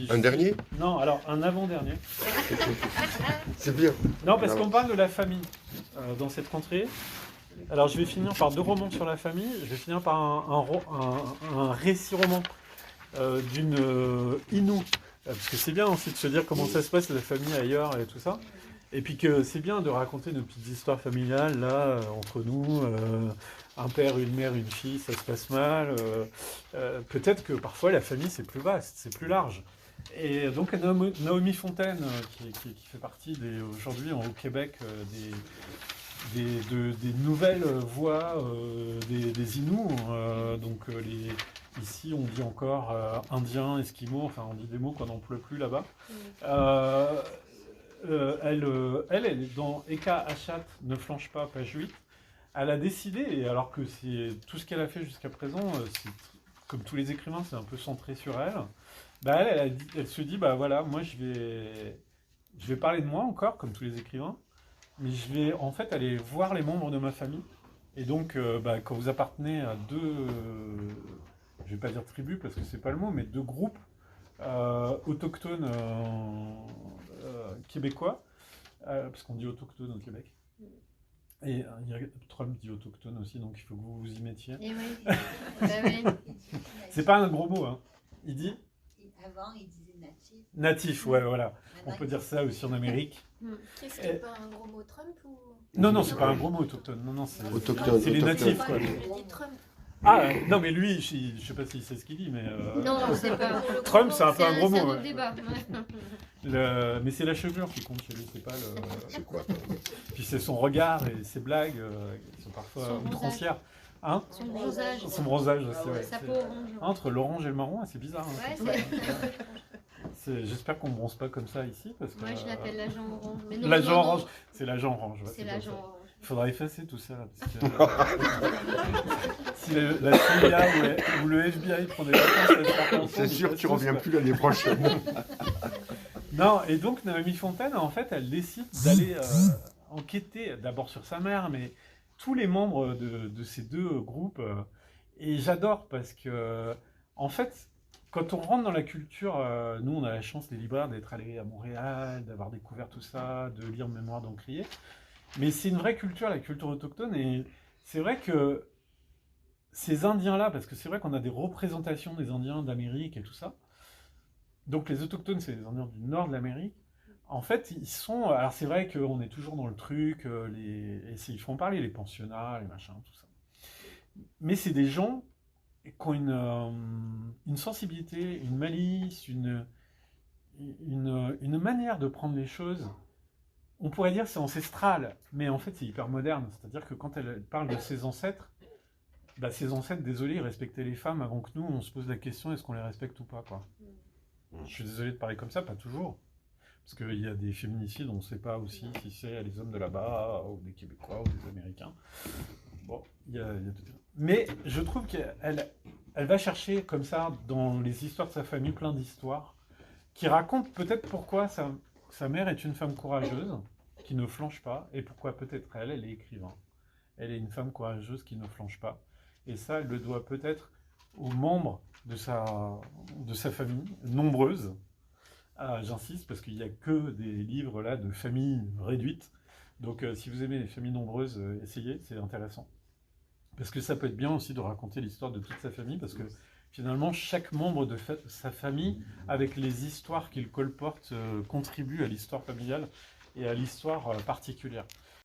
Un dernier? Non, alors un avant-dernier. C'est bien. Non, parce qu'on parle de la famille dans cette rentrée. Alors je vais finir par 2 romans sur la famille. Je vais finir par un récit-roman d'une Inou. Parce que c'est bien aussi de se dire comment ça se passe la famille ailleurs et tout ça. Et puis que c'est bien de raconter nos petites histoires familiales, là, entre nous, un père, une mère, une fille, ça se passe mal. Peut-être que parfois la famille c'est plus vaste, c'est plus large. Et donc Naomi Fontaine, qui fait partie aujourd'hui au Québec des nouvelles voix des Inuits. Ici on dit encore Indiens, Esquimaux, enfin on dit des mots qu'on n'emploie plus là-bas. Elle est dans Eka Achat, Ne flanche pas, page 8. Elle a décidé, et alors que c'est tout ce qu'elle a fait jusqu'à présent, comme tous les écrivains, c'est un peu centré sur elle. Bah elle se dit, bah voilà, moi je vais parler de moi encore, comme tous les écrivains, mais je vais en fait aller voir les membres de ma famille. Et donc, quand vous appartenez à je vais pas dire tribus parce que c'est pas le mot, mais 2 groupes autochtones québécois, parce qu'on dit autochtone au Québec. Et Trump dit autochtone aussi, donc il faut que vous vous y mettiez. Et oui. Oui. C'est pas un gros mot, hein. Il dit. Avant, il disait natif. Natif, ouais, voilà. On peut dire ça aussi en Amérique. Est-ce que c'est pas un gros mot Trump ou... Non, c'est pas un gros mot autochtone. Non, c'est Autochtone, c'est les natifs, quoi. Je dis Trump. Ah, non, mais lui, je sais pas s'il sait ce qu'il dit, mais... Non, je sais pas. Trump, c'est un peu un gros mot. C'est un Ouais. autre débat. Mais c'est la chevelure qui compte chez lui, c'est pas le... C'est quoi? Puis c'est son regard et ses blagues qui sont parfois Son outrancières. Hein? Son bronzage. Son bronzage aussi, ouais. Sa peau orange. Entre l'orange et le marron, c'est bizarre. Ouais, Comme ça. J'espère qu'on ne bronze pas comme ça ici. Parce que, moi, je l'appelle l'agent orange. Mais non, l'agent non, non. orange, c'est l'agent orange. Ouais, C'est l'agent orange. Il faudra effacer tout ça. Parce que, si la CIA ou le FBI prend des vacances, C'est sûr que tu reviens plus l'année prochaine. Non, et donc Naomi Fontaine, en fait, elle décide d'aller enquêter d'abord sur sa mère, mais tous les membres de ces 2 groupes. Et j'adore parce que, en fait, quand on rentre dans la culture, nous on a la chance, les libraires, d'être allés à Montréal, d'avoir découvert tout ça, de lire Mémoire d'Encrier. Mais c'est une vraie culture, la culture autochtone, et c'est vrai que ces Indiens-là, parce que c'est vrai qu'on a des représentations des Indiens d'Amérique et tout ça, donc les autochtones, c'est les Indiens du nord de l'Amérique, en fait, ils sont... Alors c'est vrai qu'on est toujours dans le truc, ils font parler les pensionnats, les machins, tout ça. Mais c'est des gens qui ont une sensibilité, une malice, une manière de prendre les choses. On pourrait dire que c'est ancestral, mais en fait c'est hyper moderne. C'est-à-dire que quand elle parle de ses ancêtres, désolé, ils respectaient les femmes avant que nous, on se pose la question, est-ce qu'on les respecte ou pas, quoi. Je suis désolé de parler comme ça, pas toujours. Parce qu'il y a des féminicides, on ne sait pas aussi si c'est les hommes de là-bas, ou des Québécois, ou des Américains. Bon, il y a tout ça. Mais je trouve qu'elle va chercher comme ça, dans les histoires de sa famille, plein d'histoires, qui racontent peut-être pourquoi sa mère est une femme courageuse, qui ne flanche pas, et pourquoi peut-être elle est écrivain. Elle est une femme courageuse qui ne flanche pas. Et ça, elle le doit peut-être aux membres de sa famille, nombreuses. J'insiste, parce qu'il n'y a que des livres là de familles réduites. Donc si vous aimez les familles nombreuses, essayez, c'est intéressant. Parce que ça peut être bien aussi de raconter l'histoire de toute sa famille, parce que finalement, chaque membre de sa famille, avec les histoires qu'il colporte, contribue à l'histoire familiale et à l'histoire particulière.